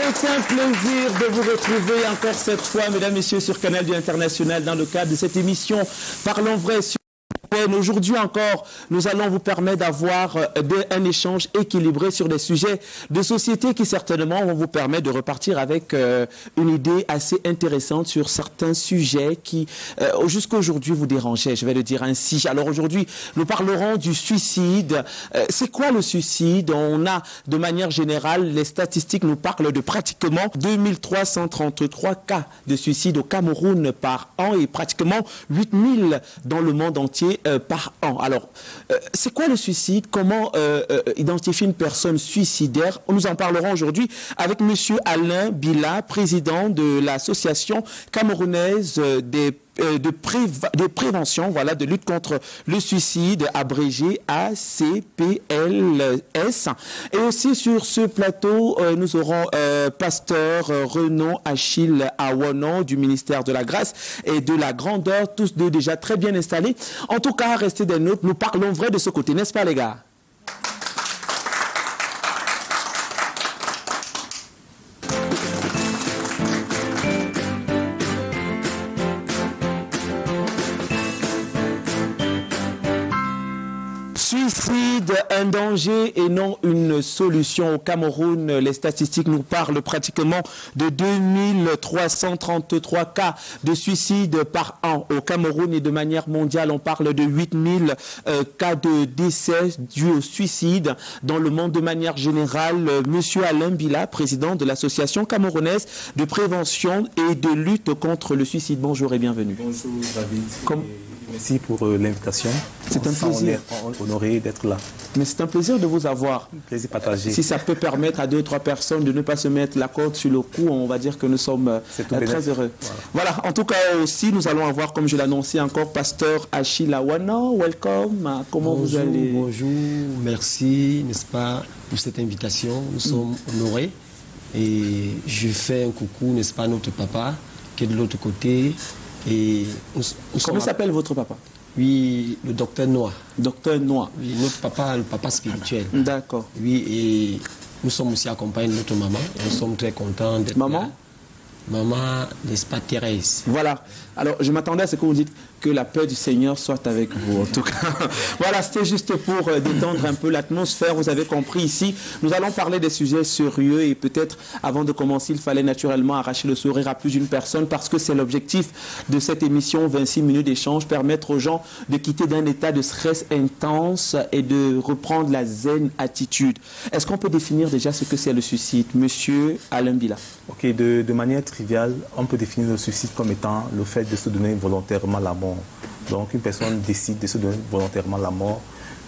C'est un plaisir de vous retrouver encore cette fois, mesdames, messieurs, sur Canal du International dans le cadre de cette émission Parlons vrai sur Aujourd'hui encore, nous allons vous permettre d'avoir un échange équilibré sur des sujets de société qui certainement vont vous permettre de repartir avec une idée assez intéressante sur certains sujets qui jusqu'à aujourd'hui vous dérangeaient, je vais le dire ainsi. Alors aujourd'hui, nous parlerons du suicide. C'est quoi le suicide? On a de manière générale, les statistiques nous parlent de pratiquement 2333 cas de suicide au Cameroun par an et pratiquement 8000 dans le monde entier par an. Alors, c'est quoi le suicide? Comment identifier une personne suicidaire? Nous en parlerons aujourd'hui avec monsieur Alain Bila, président de l'association camerounaise de prévention, voilà, de lutte contre le suicide, abrégé ACPLS. Et aussi sur ce plateau, nous aurons pasteur Renan Achille Awono du ministère de la Grâce et de la Grandeur, tous deux déjà très bien installés. En tout cas, restez des nôtres, nous parlons vrai de ce côté, n'est-ce pas les gars? Suicide, un danger et non une solution. Au Cameroun, les statistiques nous parlent pratiquement de 2333 cas de suicide par an. Au Cameroun et de manière mondiale, on parle de 8000 cas de décès dus au suicide. Dans le monde de manière générale, monsieur Alain Bila, président de l'association camerounaise de prévention et de lutte contre le suicide. Bonjour et bienvenue. Bonjour David. Merci pour l'invitation. C'est un plaisir. On est honoré d'être là. Mais c'est un plaisir de vous avoir. Plaisir partagé. Si ça peut permettre à 2 ou 3 personnes de ne pas se mettre la corde sur le cou, on va dire que nous sommes très heureux. Voilà. En tout cas aussi, nous allons avoir, comme je l'annonçais encore, pasteur Achille Awono. Welcome. Comment vous allez? Bonjour, merci, n'est-ce pas, pour cette invitation. Nous sommes honorés. Et je fais un coucou, n'est-ce pas, à notre papa, qui est de l'autre côté. Et comment s'appelle votre papa? Oui, le docteur Noah. Docteur Noah. Oui, notre papa, le papa spirituel. D'accord. Oui, et nous sommes aussi accompagnés de notre maman. Et nous sommes très contents d'être là. Maman, n'est-ce pas, Thérèse? Voilà. Alors, je m'attendais à ce que vous dites que la paix du Seigneur soit avec vous, en tout cas. Voilà, c'était juste pour détendre un peu l'atmosphère. Vous avez compris ici. Nous allons parler des sujets sérieux et peut-être, avant de commencer, il fallait naturellement arracher le sourire à plus d'une personne parce que c'est l'objectif de cette émission 26 minutes d'échange, permettre aux gens de quitter d'un état de stress intense et de reprendre la zen attitude. Est-ce qu'on peut définir déjà ce que c'est le suicide? Monsieur Alain Bila. Ok, de manière triviale, on peut définir le suicide comme étant le fait de se donner volontairement la mort. Donc une personne décide de se donner volontairement la mort.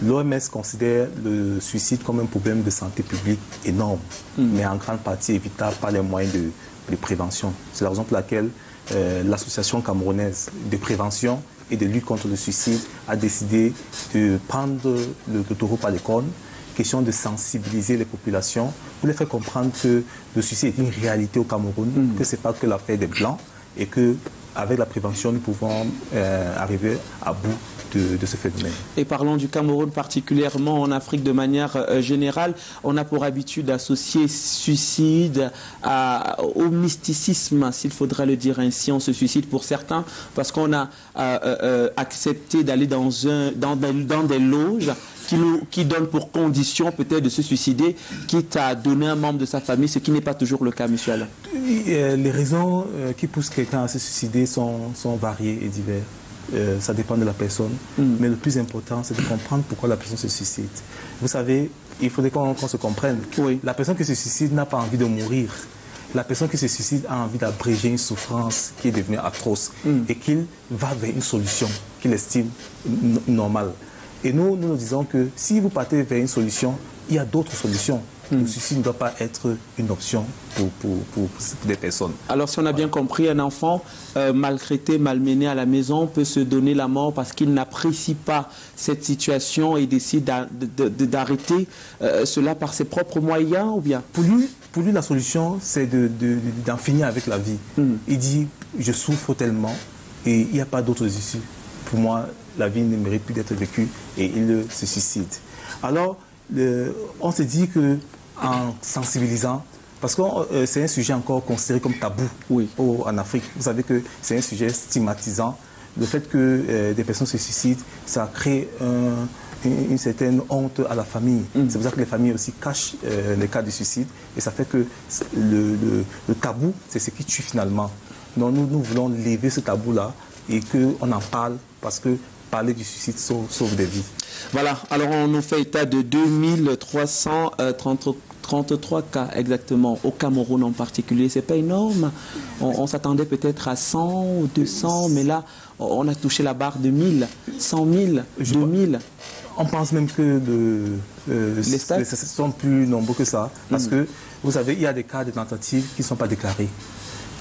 L'OMS considère le suicide comme un problème de santé publique énorme, mais en grande partie évitable par les moyens de prévention. C'est la raison pour laquelle l'association camerounaise de prévention et de lutte contre le suicide a décidé de prendre le taureau par les cornes. Question de sensibiliser les populations pour les faire comprendre que le suicide est une réalité au Cameroun, que ce n'est pas que l'affaire des Blancs et qu'avec la prévention, nous pouvons arriver à bout de ce phénomène. Et parlons du Cameroun particulièrement, en Afrique de manière générale, on a pour habitude d'associer suicide au mysticisme, s'il faudrait le dire ainsi. On se suicide pour certains parce qu'on a accepté d'aller dans des loges qui donne pour condition peut-être de se suicider, quitte à donner un membre de sa famille, ce qui n'est pas toujours le cas, monsieur Alain. Les raisons qui poussent quelqu'un à se suicider sont variées et diverses. Ça dépend de la personne. Mais le plus important, c'est de comprendre pourquoi la personne se suicide. Vous savez, il faudrait qu'on se comprenne. Oui. La personne qui se suicide n'a pas envie de mourir. La personne qui se suicide a envie d'abréger une souffrance qui est devenue atroce et qu'il va vers une solution qu'il estime normale. Et nous disons que si vous partez vers une solution, il y a d'autres solutions. Le suicide ne doit pas être une option pour des personnes. Alors, si on a bien compris, un enfant maltraité, malmené à la maison peut se donner la mort parce qu'il n'apprécie pas cette situation et décide d'arrêter cela par ses propres moyens ou bien? Pour lui, la solution, c'est d'en finir avec la vie. Il dit, je souffre tellement et il n'y a pas d'autres issues. Pour moi, la vie ne mérite plus d'être vécue et il se suicide. Alors, on se dit qu'en sensibilisant, Parce que c'est un sujet encore considéré comme tabou en Afrique. Vous savez que c'est un sujet stigmatisant. Le fait que des personnes se suicident, ça crée une certaine honte à la famille. C'est pour ça que les familles aussi cachent les cas de suicide. Et ça fait que le tabou, c'est ce qui tue finalement. Donc nous voulons lever ce tabou-là et qu'on en parle parce que parler du suicide sauve des vies. Voilà, alors on nous fait état de 2333 cas exactement au Cameroun en particulier. C'est pas énorme. On s'attendait peut-être à 100 ou 200, mais là, on a touché la barre de 1000, 100 000, 2000. On pense même que les stats sont plus nombreux que ça. Parce que, vous savez, il y a des cas de tentatives qui ne sont pas déclarés.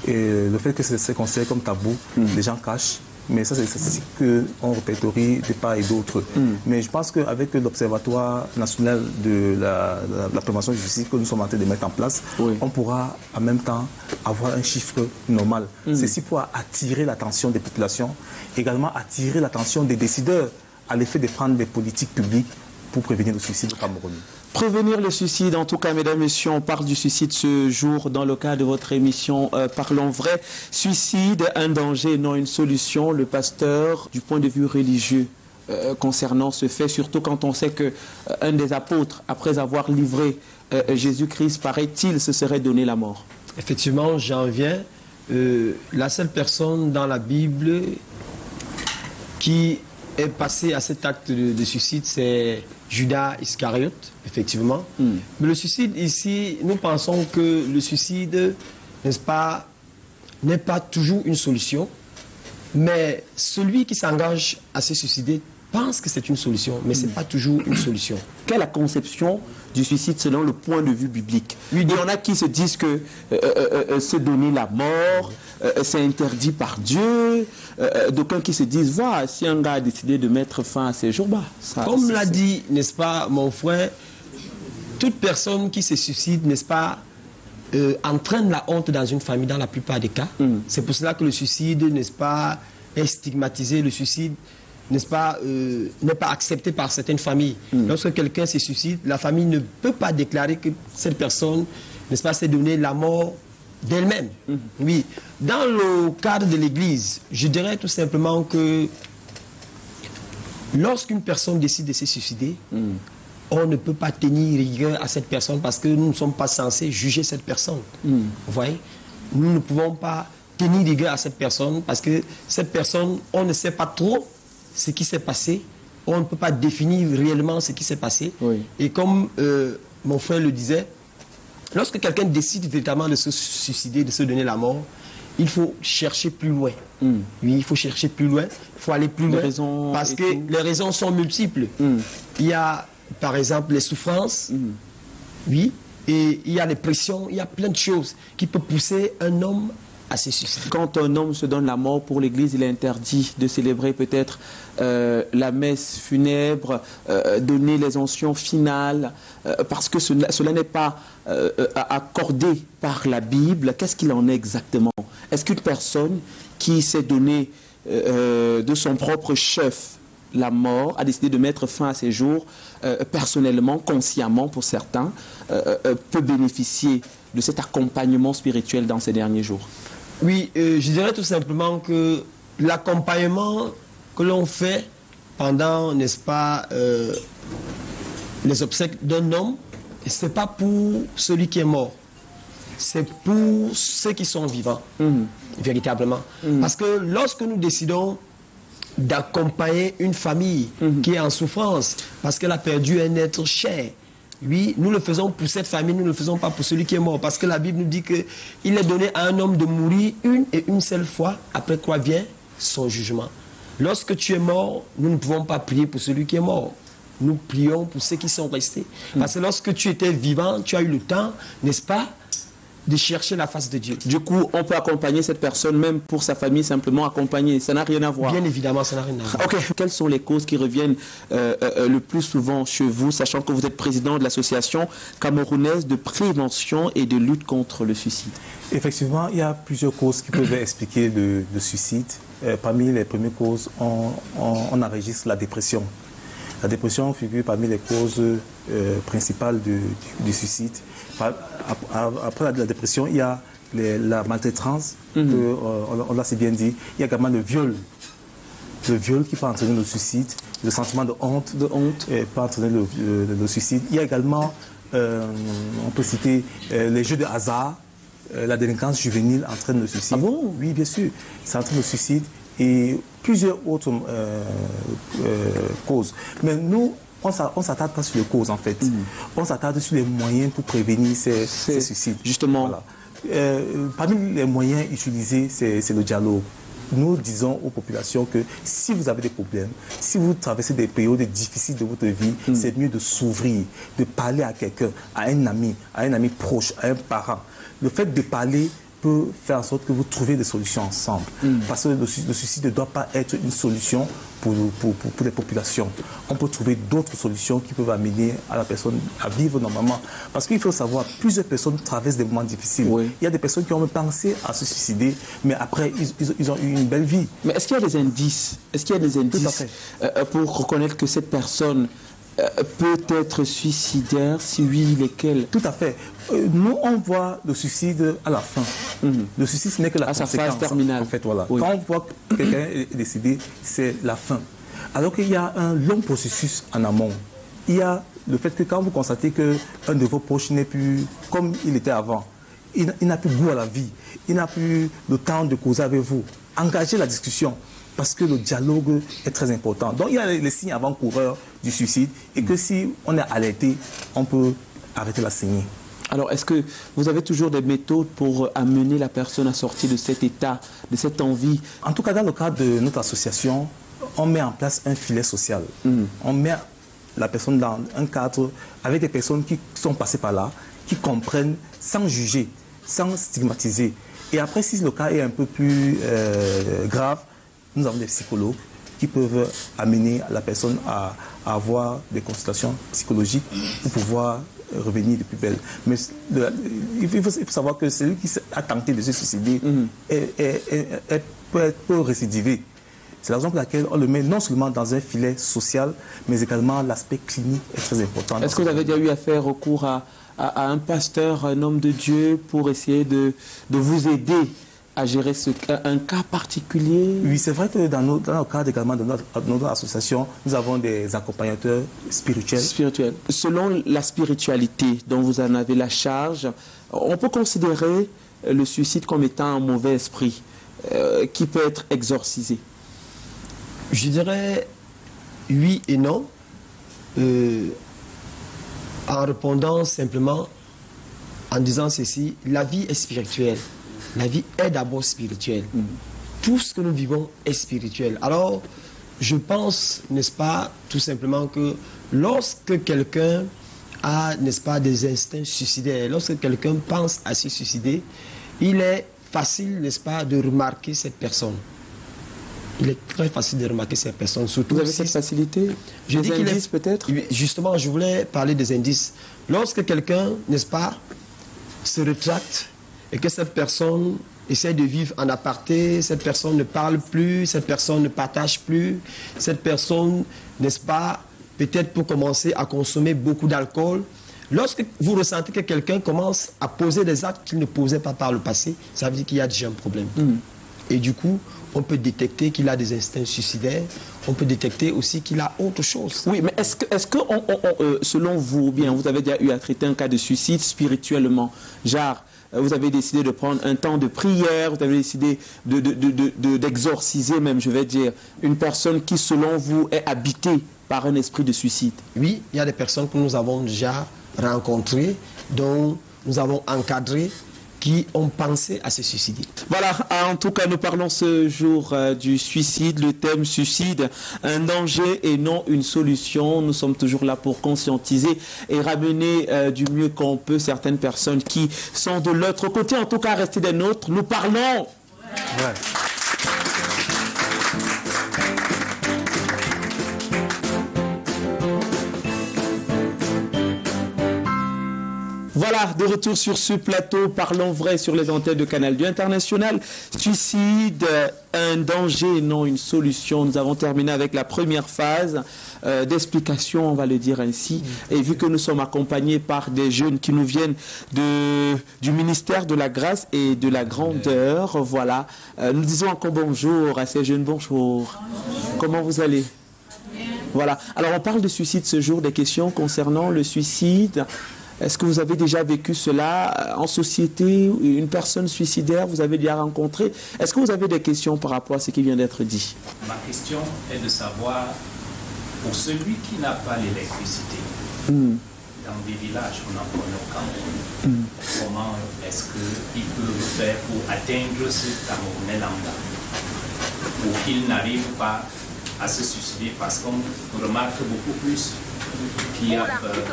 Et le fait que c'est considéré comme tabou, les gens cachent. Mais ça, c'est ce qu'on répertorie de part et d'autre. Mais je pense qu'avec l'Observatoire national de la prévention du suicide que nous sommes en train de mettre en place, on pourra en même temps avoir un chiffre normal. Ceci pour attirer l'attention des populations, également attirer l'attention des décideurs à l'effet de prendre des politiques publiques pour prévenir le suicide au Cameroun. Prévenir le suicide, en tout cas, mesdames, messieurs, on parle du suicide ce jour dans le cadre de votre émission Parlons vrai. Suicide, un danger, non une solution. Le pasteur, du point de vue religieux, concernant ce fait, surtout quand on sait qu'un des apôtres, après avoir livré Jésus-Christ, paraît-il, se serait donné la mort. Effectivement, j'en viens. La seule personne dans la Bible qui est passée à cet acte de suicide, c'est Judas Iscariote, effectivement. Mais le suicide ici, nous pensons que le suicide, n'est-ce pas, n'est pas toujours une solution. Mais celui qui s'engage à se suicider pense que c'est une solution, mais ce n'est pas toujours une solution. Quelle est la conception du suicide selon le point de vue biblique? Il y en a qui se disent que se donner la mort, c'est interdit par Dieu. D'aucuns qui se disent, voilà, si un gars a décidé de mettre fin à ses jours, bah, ça... Comme l'a dit, n'est-ce pas, mon frère, toute personne qui se suicide, n'est-ce pas, entraîne la honte dans une famille dans la plupart des cas. C'est pour cela que le suicide, n'est-ce pas, est stigmatisé. Le suicide, n'est-ce pas, n'est pas accepté par certaines familles. Lorsque quelqu'un se suicide, la famille ne peut pas déclarer que cette personne, n'est-ce pas, s'est donné la mort d'elle-même. Oui. Dans le cadre de l'Église, je dirais tout simplement que lorsqu'une personne décide de se suicider, on ne peut pas tenir rigueur à cette personne parce que nous ne sommes pas censés juger cette personne. Vous voyez? Nous ne pouvons pas tenir rigueur à cette personne parce que cette personne, on ne sait pas trop ce qui s'est passé. On ne peut pas définir réellement ce qui s'est passé. Et comme mon frère le disait, lorsque quelqu'un décide véritablement de se suicider, de se donner la mort, il faut chercher plus loin. Oui, il faut chercher plus loin. Il faut aller plus loin. Parce que les raisons sont multiples. Il y a, par exemple, les souffrances. Oui. Et il y a les pressions. Il y a plein de choses qui peuvent pousser un homme à se suicider. Quand un homme se donne la mort pour l'Église, il est interdit de célébrer peut-être la messe funèbre, donner les onctions finales, parce que cela n'est pas accordé par la Bible. Qu'est-ce qu'il en est exactement? Est-ce qu'une personne qui s'est donnée de son propre chef la mort, a décidé de mettre fin à ses jours, personnellement, consciemment pour certains, peut bénéficier de cet accompagnement spirituel dans ces derniers jours? Oui, je dirais tout simplement que l'accompagnement que l'on fait pendant, n'est-ce pas, les obsèques d'un homme, ce n'est pas pour celui qui est mort. C'est pour ceux qui sont vivants, véritablement. Parce que lorsque nous décidons d'accompagner une famille qui est en souffrance, parce qu'elle a perdu un être cher, oui, nous le faisons pour cette famille, nous ne le faisons pas pour celui qui est mort. Parce que la Bible nous dit qu'il est donné à un homme de mourir une et une seule fois, après quoi vient son jugement. Lorsque tu es mort, nous ne pouvons pas prier pour celui qui est mort. Nous prions pour ceux qui sont restés. Parce que lorsque tu étais vivant, tu as eu le temps, n'est-ce pas, de chercher la face de Dieu. Du coup, on peut accompagner cette personne, même pour sa famille, simplement accompagner. Ça n'a rien à voir. Bien évidemment, ça n'a rien à voir. Ok. Quelles sont les causes qui reviennent le plus souvent chez vous, sachant que vous êtes président de l'association camerounaise de prévention et de lutte contre le suicide? Effectivement, il y a plusieurs causes qui peuvent expliquer le suicide. Parmi les premières causes, on enregistre la dépression. La dépression figure parmi les causes principales du suicide. Après la dépression, il y a la maltraitance, on l'a si bien dit. Il y a également le viol. Le viol qui peut entraîner le suicide, le sentiment de honte peut entraîner le suicide. Il y a également, on peut citer les jeux de hasard, la délinquance juvénile entraîne le suicide. Ah bon? Oui, bien sûr, ça entraîne le suicide et plusieurs autres causes. Mais nous, on ne s'attarde pas sur les causes en fait. On s'attarde sur les moyens pour prévenir ces suicides. Justement. Voilà. Parmi les moyens utilisés, c'est le dialogue. Nous disons aux populations que si vous avez des problèmes, si vous traversez des périodes difficiles de votre vie, c'est mieux de s'ouvrir, de parler à quelqu'un, à un ami proche, à un parent. Le fait de parler peut faire en sorte que vous trouvez des solutions ensemble. Parce que le suicide ne doit pas être une solution pour les populations. On peut trouver d'autres solutions qui peuvent amener à la personne à vivre normalement. Parce qu'il faut savoir, plusieurs personnes traversent des moments difficiles. Oui. Il y a des personnes qui ont pensé à se suicider, mais après, ils ont eu une belle vie. Mais est-ce qu'il y a des indices? Est-ce qu'il y a des indices Tout à fait. pour reconnaître que cette personne peut être suicidaire? Si oui, lesquels? Tout à fait. Nous, on voit le suicide à la fin. Le suicide, ce n'est que la sa conséquence. phase terminale. En fait, voilà. Oui. Quand on voit que quelqu'un est décédé, c'est la fin. Alors qu'il y a un long processus en amont. Il y a le fait que quand vous constatez qu'un de vos proches n'est plus comme il était avant, il n'a plus goût à la vie, il n'a plus le temps de causer avec vous, engagez la discussion. Parce que le dialogue est très important. Donc il y a les signes avant-coureurs du suicide et que si on est alerté, on peut arrêter la saignée. Alors, est-ce que vous avez toujours des méthodes pour amener la personne à sortir de cet état, de cette envie? En tout cas, dans le cadre de notre association, on met en place un filet social. On met la personne dans un cadre avec des personnes qui sont passées par là, qui comprennent sans juger, sans stigmatiser. Et après, si le cas est un peu plus grave, nous avons des psychologues qui peuvent amener la personne à avoir des consultations psychologiques pour pouvoir revenir de plus belle. Mais il faut savoir que celui qui a tenté de se suicider peut récidiver. C'est la raison pour laquelle on le met non seulement dans un filet social, mais également l'aspect clinique est très important. Est-ce que vous avez déjà eu à faire recours à un pasteur, un homme de Dieu, pour essayer de vous aider à gérer un cas particulier? Oui, c'est vrai que dans le cadre également de notre association, nous avons des accompagnateurs spirituels. Selon la spiritualité dont vous en avez la charge, on peut considérer le suicide comme étant un mauvais esprit qui peut être exorcisé. Je dirais oui et non, en répondant simplement en disant ceci: la vie est spirituelle. La vie est d'abord spirituelle. Tout ce que nous vivons est spirituel. Alors, je pense, n'est-ce pas, tout simplement que lorsque quelqu'un a, n'est-ce pas, des instincts suicidaires, lorsque quelqu'un pense à se suicider, il est facile, n'est-ce pas, de remarquer cette personne. Il est très facile de remarquer cette personne. Surtout vous avez cette facilité? Je dis qu'il indices peut-être? Justement, je voulais parler des indices. Lorsque quelqu'un, n'est-ce pas, se rétracte, et que cette personne essaie de vivre en aparté, cette personne ne parle plus, cette personne ne partage plus, cette personne, n'est-ce pas, peut-être pour commencer à consommer beaucoup d'alcool. Lorsque vous ressentez que quelqu'un commence à poser des actes qu'il ne posait pas par le passé, ça veut dire qu'il y a déjà un problème. Et du coup, on peut détecter qu'il a des instincts suicidaires, on peut détecter aussi qu'il a autre chose. Oui, mais est-ce que selon vous, bien, vous avez déjà eu à traiter un cas de suicide spirituellement, genre, vous avez décidé de prendre un temps de prière, vous avez décidé d'exorciser même, je vais dire, une personne qui, selon vous, est habitée par un esprit de suicide? Oui, il y a des personnes que nous avons déjà rencontrées, dont nous avons encadré, qui ont pensé à se suicider. Voilà, en tout cas, nous parlons ce jour du suicide, le thème suicide, un danger et non une solution. Nous sommes toujours là pour conscientiser et ramener du mieux qu'on peut certaines personnes qui sont de l'autre côté. En tout cas, restez des nôtres. Nous parlons. Ouais. Voilà, de retour sur ce plateau, parlons vrai sur les antennes de Canal du International. Suicide, un danger, non une solution. Nous avons terminé avec la première phase. d'explication, on va le dire ainsi. Et vu que nous sommes accompagnés par des jeunes qui nous viennent du ministère de la Grâce et de la Grandeur, voilà, nous disons encore bonjour à ces jeunes. Bonjour. Comment vous allez? Voilà. Alors, on parle de suicide ce jour, des questions concernant le suicide. Est-ce que vous avez déjà vécu cela en société, une personne suicidaire, vous avez déjà rencontré? Est-ce que vous avez des questions par rapport à ce qui vient d'être dit? Ma question est de savoir, pour celui qui n'a pas l'électricité, dans des villages qu'on appelle au Cameroun, comment est-ce qu'il peut faire pour atteindre ce Camerounais lambda, pour qu'il n'arrive pas à se suicider, parce qu'on remarque beaucoup plus qu'il y a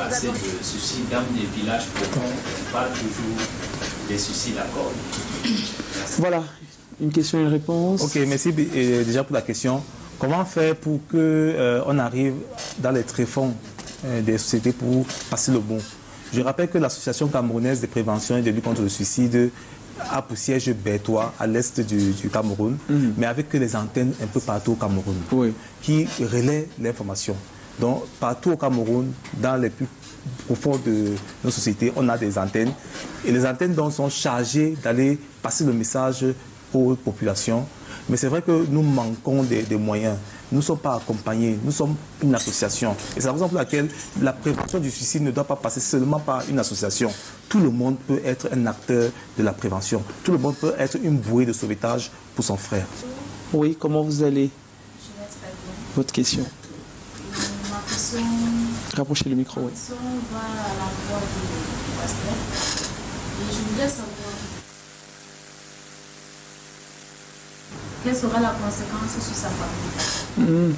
assez de suicides dans des villages profonds. On parle toujours des suicides à corps. Voilà, une question et une réponse. Ok, merci déjà pour la question. Comment faire pour qu'on arrive dans les tréfonds des sociétés pour passer le bon? Je rappelle que l'Association camerounaise de prévention et de lutte contre le suicide a pour siège Bertois, à l'est du Cameroun, mais avec les antennes un peu partout au Cameroun, qui relaient l'information. Donc, partout au Cameroun, dans les plus profonds de nos sociétés, on a des antennes. Et les antennes donc, sont chargées d'aller passer le message aux populations. Mais c'est vrai que nous manquons des moyens. Nous ne sommes pas accompagnés. Nous sommes une association. Et c'est la raison pour laquelle la prévention du suicide ne doit pas passer seulement par une association. Tout le monde peut être un acteur de la prévention. Tout le monde peut être une bouée de sauvetage pour son frère. Oui, comment vous allez? Je vais très bien. Votre question. Ma question, Rapprochez le micro, oui. va à l'endroit du pasteur. Et je voudrais savoir quelle sera la conséquence sur sa famille.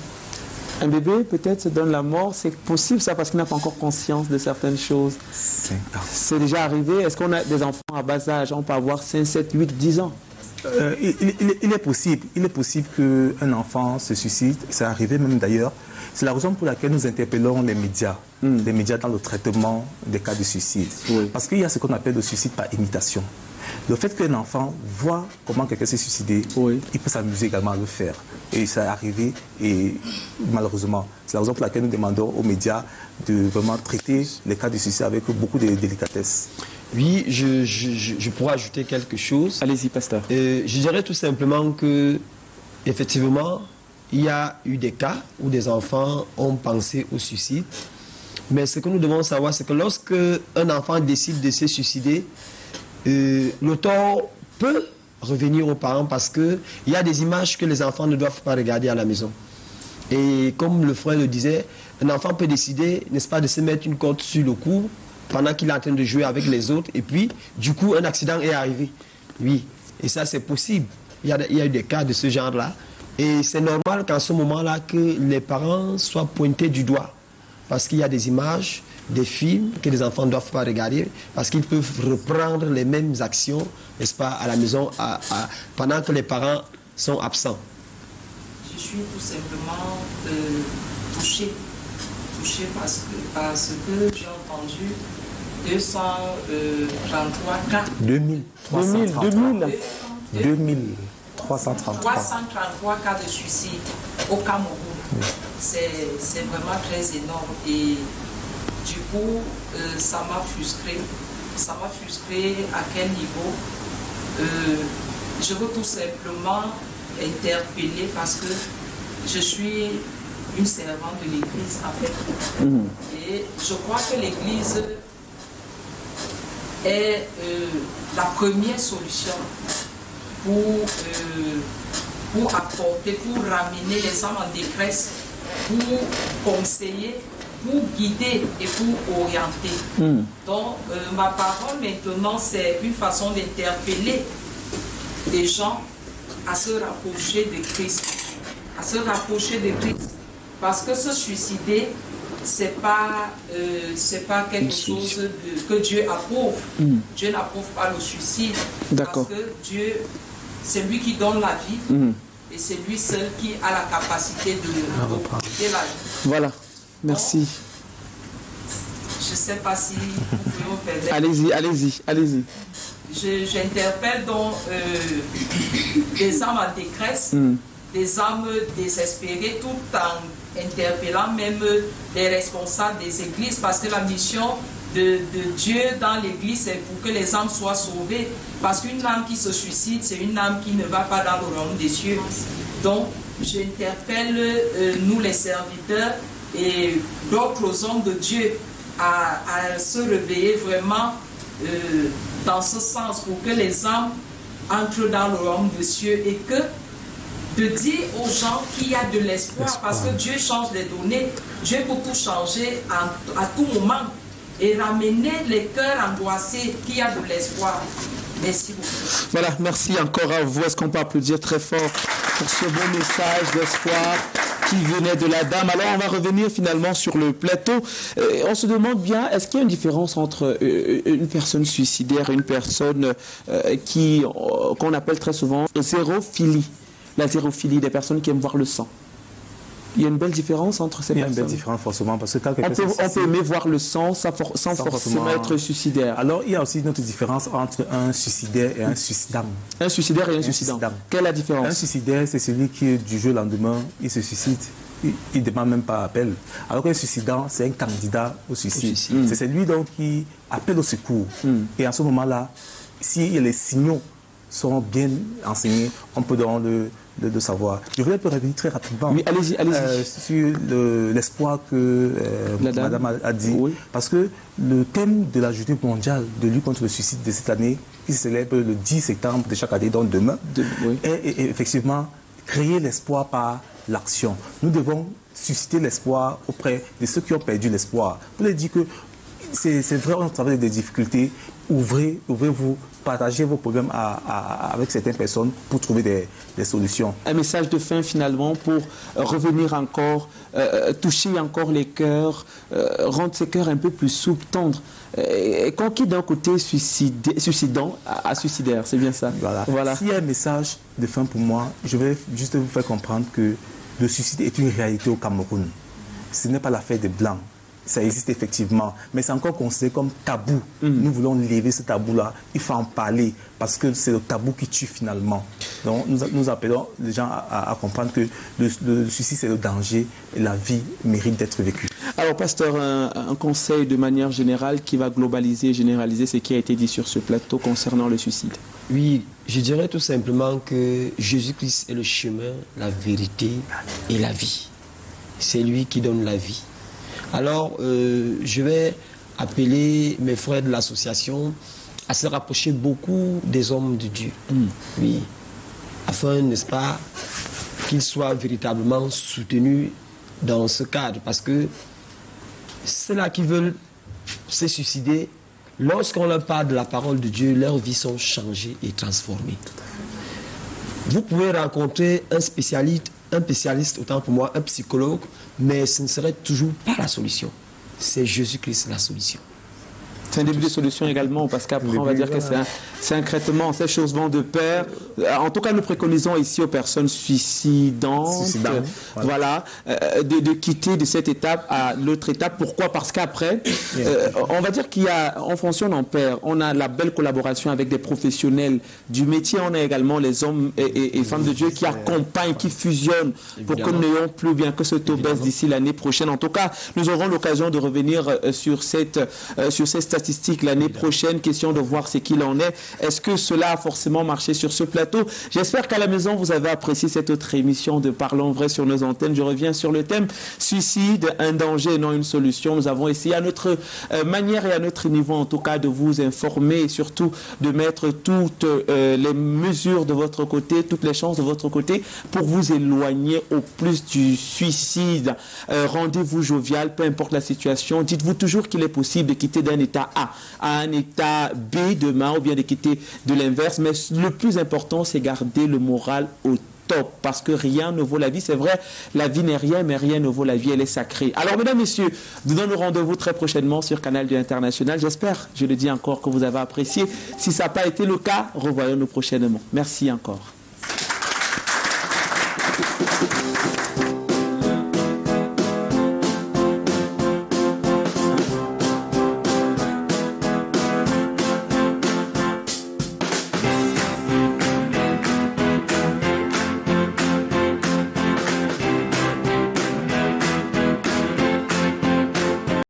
Un bébé peut-être se donne la mort, c'est possible ça parce qu'il n'a pas encore conscience de certaines choses. 5 ans. C'est déjà arrivé. Est-ce qu'on a des enfants à bas âge? On peut avoir 5, 7, 8, 10 ans. Il est possible qu'un enfant se suicide. C'est arrivé même d'ailleurs. C'est la raison pour laquelle nous interpellons les médias dans le traitement des cas de suicide. Oui. Parce qu'il y a ce qu'on appelle le suicide par imitation. Le fait qu'un enfant voit comment quelqu'un s'est suicidé, il peut s'amuser également à le faire. Et ça est arrivé, et malheureusement, c'est la raison pour laquelle nous demandons aux médias de vraiment traiter les cas de suicide avec beaucoup de délicatesse. Oui, je pourrais ajouter quelque chose. Allez-y, pasteur. Je dirais tout simplement que, effectivement, il y a eu des cas où des enfants ont pensé au suicide. Mais ce que nous devons savoir, c'est que lorsque un enfant décide de se suicider, l'auteur peut revenir aux parents parce qu'il y a des images que les enfants ne doivent pas regarder à la maison. Et comme le frère le disait, un enfant peut décider, n'est-ce pas, de se mettre une corde sur le cou pendant qu'il est en train de jouer avec les autres. Et puis, du coup, un accident est arrivé. Oui, et ça, c'est possible. Il y a eu des cas de ce genre-là. Et c'est normal qu'en ce moment-là, que les parents soient pointés du doigt. Parce qu'il y a des images, des films que les enfants ne doivent pas regarder, parce qu'ils peuvent reprendre les mêmes actions, n'est-ce pas, à la maison, pendant que les parents sont absents. Je suis tout simplement touchée parce que j'ai entendu 233 cas. 2333 cas de suicide au Cameroun. Oui. C'est vraiment très énorme et du coup, ça m'a frustré. Ça m'a frustré à quel niveau je veux tout simplement interpeller parce que je suis une servante de l'église en fait. Et je crois que l'église est la première solution pour apporter, pour ramener les âmes en détresse, pour conseiller, pour guider et pour orienter. Donc, ma parole maintenant, c'est une façon d'interpeller les gens à se rapprocher de Christ. À se rapprocher de Christ. Parce que se suicider, c'est pas quelque chose que Dieu approuve. Dieu n'approuve pas le suicide. D'accord. Parce que Dieu, c'est lui qui donne la vie. Et c'est lui seul qui a la capacité de quitter la vie. Voilà. Merci. Je ne sais pas si vous pouvez me permettre. Allez-y. J'interpelle donc des âmes en détresse des âmes désespérées, tout en interpellant même les responsables des églises, parce que la mission de Dieu dans l'église, c'est pour que les âmes soient sauvées. Parce qu'une âme qui se suicide, c'est une âme qui ne va pas dans le royaume des cieux. Donc, j'interpelle nous les serviteurs et d'autres hommes de Dieu à se réveiller vraiment dans ce sens pour que les âmes entrent dans le royaume des cieux et que de dire aux gens qu'il y a de l'espoir parce que Dieu change les données, Dieu peut tout changer à tout moment et ramener les cœurs angoissés qu'il y a de l'espoir. Merci beaucoup. Voilà, merci encore à vous. Est-ce qu'on peut applaudir très fort pour ce beau message d'espoir qui venait de la dame? Alors, on va revenir finalement sur le plateau. On se demande bien, est-ce qu'il y a une différence entre une personne suicidaire et une personne qu'on appelle très souvent zérophilie? La zérophilie, des personnes qui aiment voir le sang. Il y a une belle différence entre ces personnes. Il y a une belle différence forcément parce que quand on peut aimer voir le sang sans forcément être suicidaire. Alors il y a aussi une autre différence entre un suicidaire et un suicidant. Un suicidaire et un suicidant. Quelle est la différence? Un suicidaire, c'est celui qui du jour au lendemain, il se suicide. Il ne demande même pas appel. Alors qu'un suicidant, c'est un candidat au suicide. C'est celui donc qui appelle au secours. Et à ce moment-là, si les signaux sont bien enseignés, on peut donc le savoir. Je voulais revenir très rapidement sur l'espoir que Madame a dit. Oui. Parce que le thème de la journée mondiale de lutte contre le suicide de cette année, qui se célèbre le 10 septembre de chaque année, donc demain, est effectivement créer l'espoir par l'action. Nous devons susciter l'espoir auprès de ceux qui ont perdu l'espoir. Vous leur dire que c'est vrai, on travaille des difficultés. Ouvrez-vous, partagez vos problèmes avec certaines personnes pour trouver des solutions. Un message de fin finalement pour revenir encore, toucher encore les cœurs, rendre ces cœurs un peu plus souples, tendres. Qu'on quitte d'un côté suicidant à suicidaire, c'est bien ça. Voilà. S'il y a un message de fin pour moi, je vais juste vous faire comprendre que le suicide est une réalité au Cameroun. Ce n'est pas l'affaire des Blancs. Ça existe effectivement, mais c'est encore considéré comme tabou. Nous voulons lever ce tabou-là. Il faut en parler parce que c'est le tabou qui tue finalement. Donc nous appelons les gens à comprendre que le suicide, c'est le danger et la vie mérite d'être vécue. Alors, pasteur, un conseil de manière générale qui va globaliser et généraliser ce qui a été dit sur ce plateau concernant le suicide. Oui, je dirais tout simplement que Jésus-Christ est le chemin, la vérité et la vie. C'est lui qui donne la vie. Alors, je vais appeler mes frères de l'association à se rapprocher beaucoup des hommes de Dieu. Oui, afin, n'est-ce pas, qu'ils soient véritablement soutenus dans ce cadre. Parce que ceux-là qui veulent se suicider, lorsqu'on leur parle de la parole de Dieu, leurs vies sont changées et transformées. Vous pouvez rencontrer un spécialiste, autant pour moi, un psychologue, mais ce ne serait toujours pas la solution. C'est Jésus-Christ la solution. C'est un début de solution également, parce qu'après on va dire que c'est un traitement, ces choses vont de pair. En tout cas, nous préconisons ici aux personnes suicidantes, voilà, de quitter de cette étape à l'autre étape. Pourquoi? Parce qu'après, on va dire on fonctionne en pair. On a la belle collaboration avec des professionnels du métier. On a également les hommes et femmes de Dieu qui accompagnent, qui fusionnent pour que nous n'ayons plus bien que ce taux baisse d'ici l'année prochaine. En tout cas, nous aurons l'occasion de revenir sur ces statistiques l'année prochaine, question de voir ce qu'il en est. Est-ce que cela a forcément marché sur ce plateau? J'espère qu'à la maison, vous avez apprécié cette autre émission de Parlons Vrai sur nos antennes. Je reviens sur le thème suicide, un danger et non une solution. Nous avons essayé à notre manière et à notre niveau, en tout cas, de vous informer et surtout de mettre toutes les mesures de votre côté, toutes les chances de votre côté pour vous éloigner au plus du suicide. Rendez-vous jovial, peu importe la situation. Dites-vous toujours qu'il est possible de quitter d'un état A à un état B demain, ou bien de quitter de l'inverse. Mais le plus important, c'est garder le moral au top, parce que rien ne vaut la vie. C'est vrai, la vie n'est rien, mais rien ne vaut la vie, elle est sacrée. Alors, mesdames, messieurs, nous donnons rendez-vous très prochainement sur Canal du International. J'espère, je le dis encore, que vous avez apprécié. Si ça n'a pas été le cas, revoyons-nous prochainement. Merci encore.